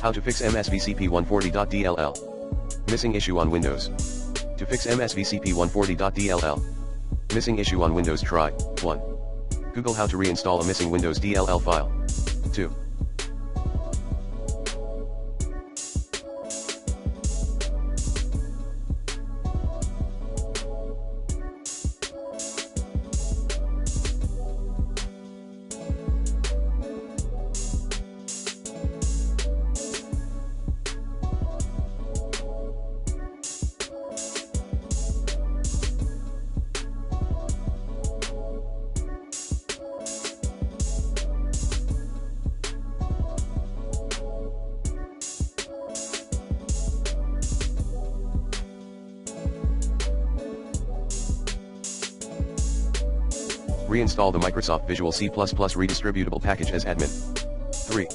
How to fix MSVCP140.dll. Missing issue on Windows. To fix MSVCP140.dll. Missing issue on Windows, try 1. Google how to reinstall a missing Windows DLL file. 2. Reinstall the Microsoft Visual C++ redistributable package as admin. 3.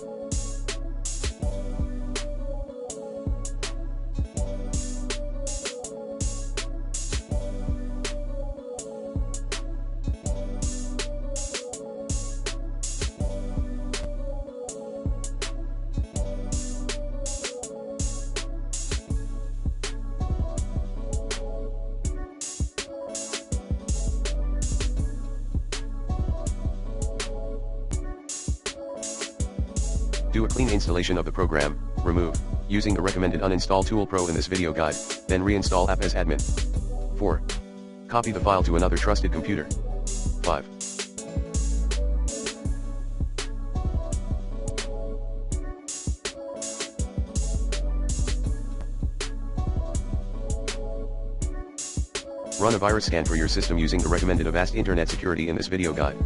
Do a clean installation of the program, remove, using the recommended Uninstall Tool Pro in this video guide, then reinstall app as admin. 4. Copy the file to another trusted computer. 5. Run a virus scan for your system using the recommended Avast Internet Security in this video guide.